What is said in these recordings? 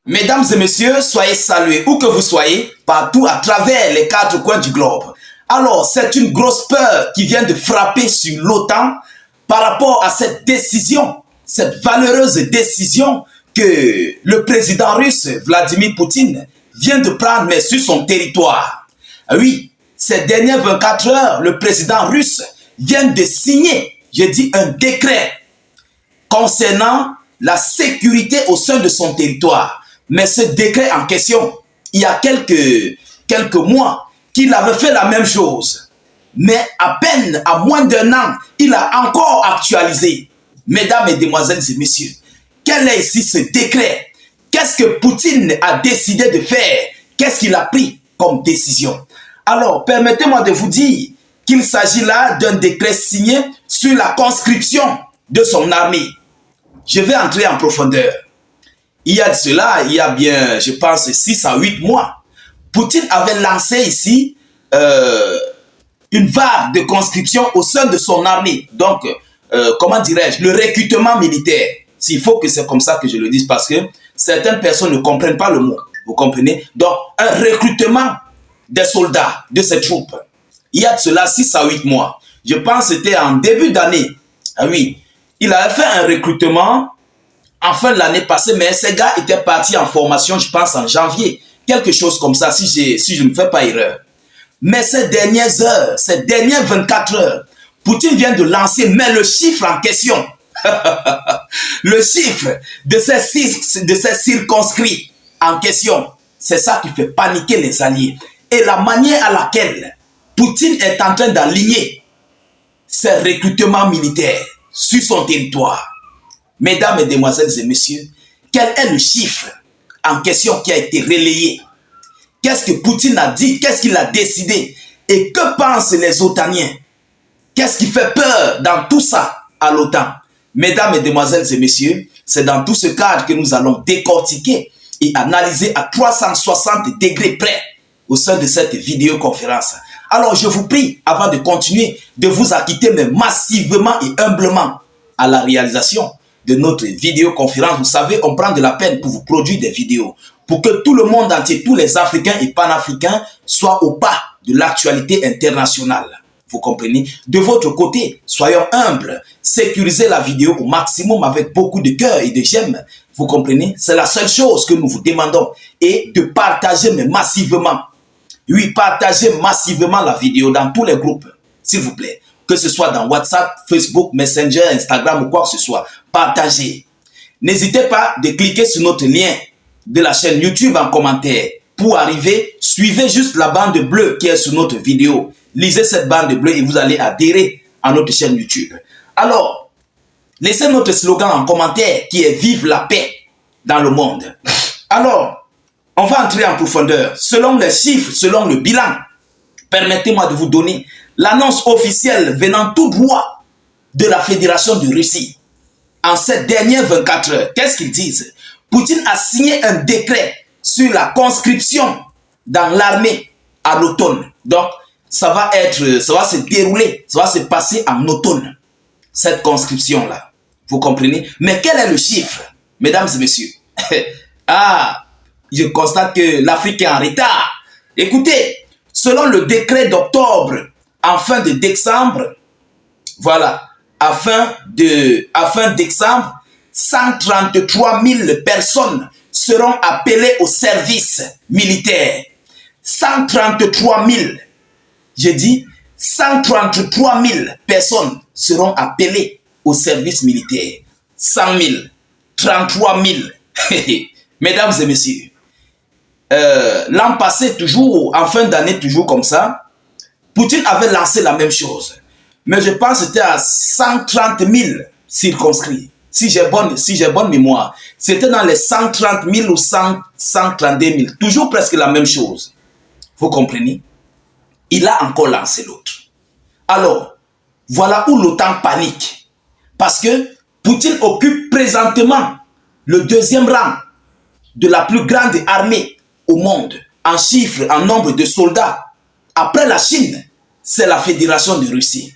Mesdames et messieurs, soyez salués où que vous soyez, partout à travers les quatre coins du globe. Alors, c'est une grosse peur qui vient de frapper sur l'OTAN par rapport à cette décision, cette valeureuse décision que le président russe Vladimir Poutine vient de prendre, mais sur son territoire. Oui, ces dernières 24 heures, le président russe vient de signer, je dis un décret concernant la sécurité au sein de son territoire. Mais ce décret en question, il y a quelques mois, qu'il avait fait la même chose. Mais à peine, à moins d'un an, il a encore actualisé. Mesdames, Mesdemoiselles et Messieurs, quel est ici ce décret? Qu'est-ce que Poutine a décidé de faire? Qu'est-ce qu'il a pris comme décision? Alors, permettez-moi de vous dire qu'il s'agit là d'un décret signé sur la conscription de son armée. Je vais entrer en profondeur. Il y a de cela, il y a bien, je pense, 6 à 8 mois, Poutine avait lancé ici une vague de conscription au sein de son armée. Donc, comment dirais-je, le recrutement militaire. S'il faut que c'est comme ça que je le dise, parce que certaines personnes ne comprennent pas le mot. Vous comprenez? Donc, un recrutement des soldats, de ces troupes. Il y a de cela 6 à 8 mois. Je pense que c'était en début d'année. Ah oui, il avait fait un recrutement en fin de l'année passée, mais ces gars étaient partis en formation, je pense, en janvier. Quelque chose comme ça, si je ne fais pas erreur. Mais ces dernières heures, ces dernières 24 heures, Poutine vient de lancer, mais le chiffre en question, le chiffre de ces circonscrits en question, c'est ça qui fait paniquer les alliés. Et la manière à laquelle Poutine est en train d'aligner ses recrutements militaires sur son territoire. Mesdames, Mesdemoiselles et Messieurs, quel est le chiffre en question qui a été relayé? Qu'est-ce que Poutine a dit? Qu'est-ce qu'il a décidé? Et que pensent les OTANiens? Qu'est-ce qui fait peur dans tout ça à l'OTAN? Mesdames, Mesdemoiselles et Messieurs, c'est dans tout ce cadre que nous allons décortiquer et analyser à 360 degrés près au sein de cette vidéoconférence. Alors, je vous prie, avant de continuer, de vous acquitter, mais massivement et humblement à la réalisation de notre vidéoconférence. Vous savez, on prend de la peine pour vous produire des vidéos, pour que tout le monde entier, tous les Africains et Panafricains soient au pas de l'actualité internationale. Vous comprenez? De votre côté, soyons humbles, sécurisez la vidéo au maximum avec beaucoup de cœur et de j'aime. Vous comprenez? C'est la seule chose que nous vous demandons. Et de partager, mais massivement. Oui, partagez massivement la vidéo dans tous les groupes, s'il vous plaît. Que ce soit dans WhatsApp, Facebook, Messenger, Instagram ou quoi que ce soit. Partagez. N'hésitez pas de cliquer sur notre lien de la chaîne YouTube en commentaire. Pour arriver, suivez juste la bande bleue qui est sur notre vidéo. Lisez cette bande bleue et vous allez adhérer à notre chaîne YouTube. Alors, laissez notre slogan en commentaire qui est « Vive la paix dans le monde ». Alors, on va entrer en profondeur. Selon les chiffres, selon le bilan, permettez-moi de vous donner l'annonce officielle venant tout droit de la Fédération de Russie. En cette dernière 24 heures, qu'est-ce qu'ils disent? Poutine a signé un décret sur la conscription dans l'armée à l'automne. Donc, ça va se dérouler, ça va se passer en automne, cette conscription-là. Vous comprenez? Mais quel est le chiffre, mesdames et messieurs? Ah, je constate que l'Afrique est en retard. Écoutez, selon le décret d'octobre, en fin de décembre, voilà, à fin décembre, 133 000 personnes seront appelées au service militaire. 133 000. J'ai dit 133 000 personnes seront appelées au service militaire. 100 000, 33 000. Mesdames et messieurs, l'an passé, toujours, en fin d'année, toujours comme ça, Poutine avait lancé la même chose. Mais je pense que c'était à 130 000 circonscrits. Si j'ai bonne mémoire, c'était dans les 130 000 ou 132 000. Toujours presque la même chose. Vous comprenez? Il a encore lancé l'autre. Alors, voilà où l'OTAN panique. Parce que Poutine occupe présentement le deuxième rang de la plus grande armée au monde, en chiffres, en nombre de soldats. Après la Chine, c'est la Fédération de Russie.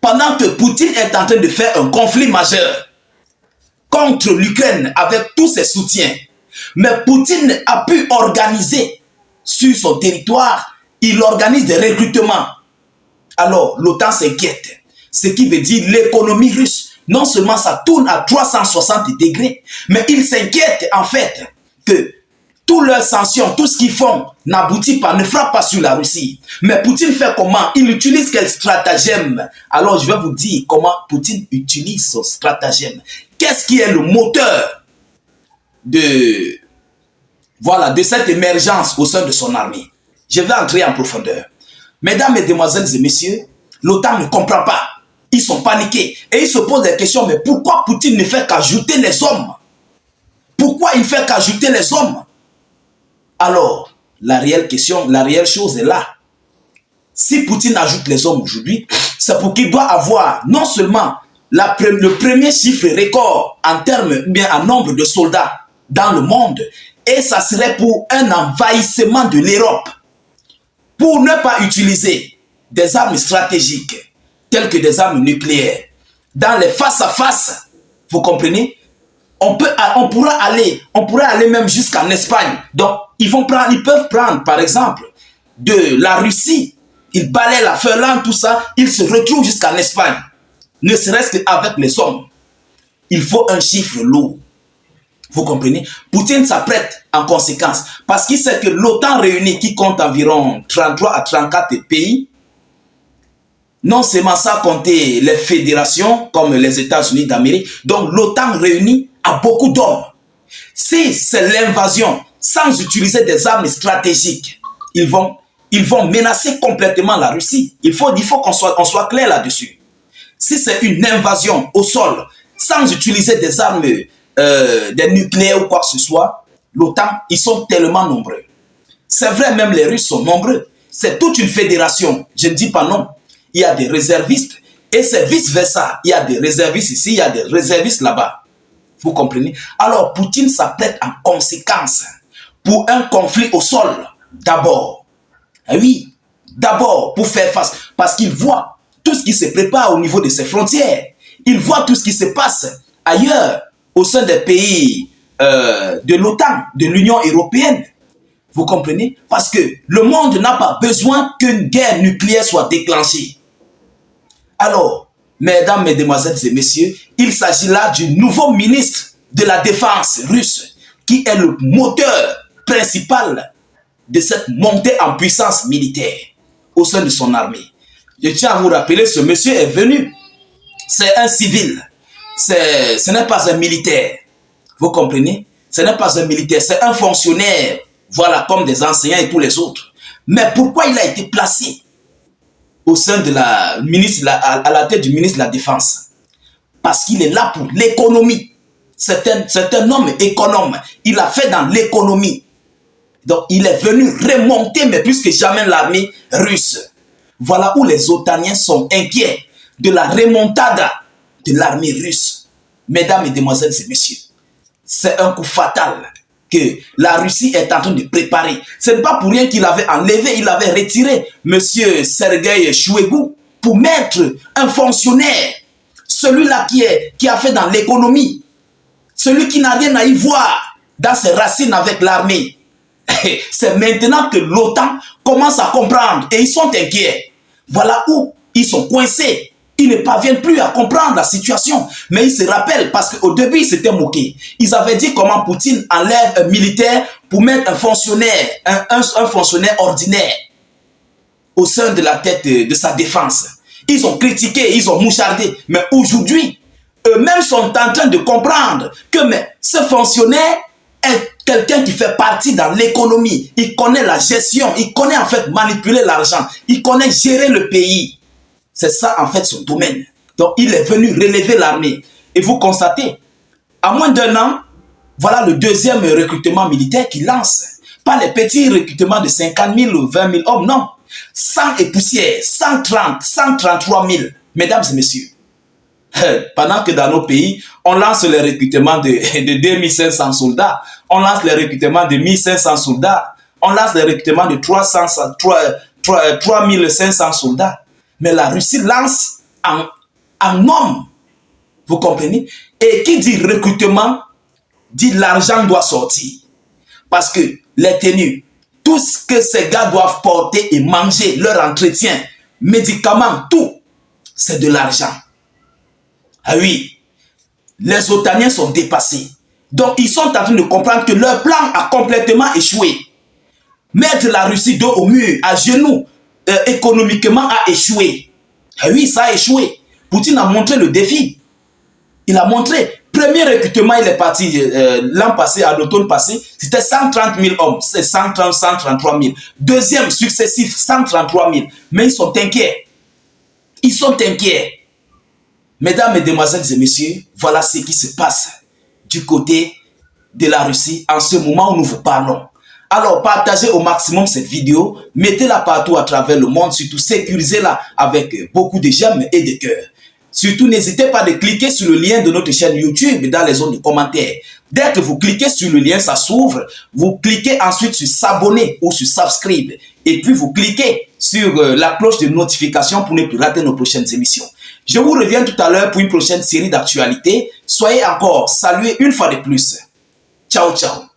Pendant que Poutine est en train de faire un conflit majeur contre l'Ukraine avec tous ses soutiens, Mais Poutine a pu organiser sur son territoire, il organise des recrutements. Alors, l'OTAN s'inquiète. Ce qui veut dire l'économie russe. Non seulement ça tourne à 360 degrés, mais ils s'inquiètent en fait que toutes leurs sanctions, tout ce qu'ils font n'aboutit pas, ne frappe pas sur la Russie. Mais Poutine fait comment? Il utilise quel stratagème? Alors je vais vous dire comment Poutine utilise son stratagème. Qu'est-ce qui est le moteur de, voilà, de cette émergence au sein de son armée? Je vais entrer en profondeur. Mesdames, mesdemoiselles et messieurs, l'OTAN ne comprend pas. Ils sont paniqués et ils se posent des questions. Mais pourquoi Poutine ne fait qu'ajouter les hommes? Pourquoi il fait qu'ajouter les hommes? Alors, la réelle question, la réelle chose est là. Si Poutine ajoute les hommes aujourd'hui, c'est pour qu'il doit avoir non seulement le premier chiffre record en termes, bien en nombre de soldats dans le monde, et ça serait pour un envahissement de l'Europe, pour ne pas utiliser des armes stratégiques telles que des armes nucléaires. Dans les face-à-face, vous comprenez, on pourra aller même jusqu'en Espagne. Donc, ils peuvent prendre, par exemple, de la Russie, ils balaient la Finlande, tout ça, ils se retrouvent jusqu'en Espagne. Ne serait-ce qu'avec les hommes. Il faut un chiffre lourd. Vous comprenez? Poutine s'apprête en conséquence, parce qu'il sait que l'OTAN réunie, qui compte environ 33 à 34 pays, non seulement ça compter les fédérations comme les États-Unis d'Amérique, donc l'OTAN réunie a beaucoup d'hommes. Si c'est l'invasion sans utiliser des armes stratégiques, ils vont menacer complètement la Russie. Il faut qu'on soit clair là-dessus. Si c'est une invasion au sol sans utiliser des armes des nucléaires ou quoi que ce soit, l'OTAN, ils sont tellement nombreux. C'est vrai, même les Russes sont nombreux. C'est toute une fédération. Je ne dis pas non. Il y a des réservistes et c'est vice-versa. Il y a des réservistes ici, il y a des réservistes là-bas. Vous comprenez? Alors, Poutine s'apprête en conséquence pour un conflit au sol. D'abord. Oui, d'abord pour faire face. Parce qu'il voit tout ce qui se prépare au niveau de ses frontières. Il voit tout ce qui se passe ailleurs, au sein des pays de l'OTAN, de l'Union européenne. Vous comprenez? Parce que le monde n'a pas besoin qu'une guerre nucléaire soit déclenchée. Alors, mesdames, mesdemoiselles et messieurs, il s'agit là du nouveau ministre de la Défense russe, qui est le moteur principal de cette montée en puissance militaire au sein de son armée. Je tiens à vous rappeler, ce monsieur est venu, c'est un civil, ce n'est pas un militaire. Vous comprenez? Ce n'est pas un militaire, c'est un fonctionnaire, voilà, comme des enseignants et tous les autres. Mais pourquoi il a été placé au sein de la ministre, à la tête du ministre de la Défense? Parce qu'il est là pour l'économie. C'est un homme économe. Il a fait dans l'économie. Donc, il est venu remonter, mais plus que jamais, l'armée russe. Voilà où les otaniens sont inquiets de la remontada de l'armée russe. Mesdames, mesdemoiselles et messieurs, c'est un coup fatal que la Russie est en train de préparer. Ce n'est pas pour rien qu'il avait enlevé, il avait retiré M. Sergueï Shoigu pour mettre un fonctionnaire, celui-là qui a fait dans l'économie, celui qui n'a rien à y voir dans ses racines avec l'armée. C'est maintenant que l'OTAN commence à comprendre et ils sont inquiets. Voilà où ils sont coincés. Ils ne parviennent plus à comprendre la situation. Mais ils se rappellent, parce qu'au début, ils s'étaient moqués. Ils avaient dit comment Poutine enlève un militaire pour mettre un fonctionnaire, un fonctionnaire ordinaire au sein de la tête de sa défense. Ils ont critiqué, ils ont mouchardé. Mais aujourd'hui, eux-mêmes sont en train de comprendre que ce fonctionnaire est quelqu'un qui fait partie dans l'économie. Il connaît la gestion, il connaît en fait manipuler l'argent, il connaît gérer le pays. C'est ça en fait son domaine. Donc il est venu relever l'armée. Et vous constatez, à moins d'un an, voilà le deuxième recrutement militaire qu'il lance. Pas les petits recrutements de 50 000 ou 20 000 hommes, non. 100 et poussière, 130, 133 000. Mesdames et messieurs, pendant que dans nos pays, on lance les recrutements de 2500 soldats, on lance les recrutements de 1500 soldats, on lance les recrutements de 3500 soldats. Mais la Russie lance en hommes. Vous comprenez? Et qui dit recrutement, dit l'argent doit sortir. Parce que les tenues, tout ce que ces gars doivent porter et manger, leur entretien, médicaments, tout, c'est de l'argent. Ah oui, les Otaniens sont dépassés. Donc, ils sont en train de comprendre que leur plan a complètement échoué. Mettre la Russie dos au mur, à genoux, économiquement a échoué. Ah oui, ça a échoué. Poutine a montré le défi. Il a montré. Premier recrutement, il est parti l'an passé, à l'automne passé, c'était 130 000 hommes. C'est 130, 133 000. Deuxième successif, 133 000. Mais ils sont inquiets. Ils sont inquiets. Mesdames, Mesdemoiselles et Messieurs, voilà ce qui se passe du côté de la Russie en ce moment où nous vous parlons. Alors, partagez au maximum cette vidéo, mettez-la partout à travers le monde, surtout sécurisez-la avec beaucoup de j'aime et de cœur. Surtout, n'hésitez pas de cliquer sur le lien de notre chaîne YouTube dans les zones de commentaires. Dès que vous cliquez sur le lien, ça s'ouvre. Vous cliquez ensuite sur s'abonner ou sur subscribe. Et puis, vous cliquez sur la cloche de notification pour ne plus rater nos prochaines émissions. Je vous reviens tout à l'heure pour une prochaine série d'actualités. Soyez encore salués une fois de plus. Ciao, ciao.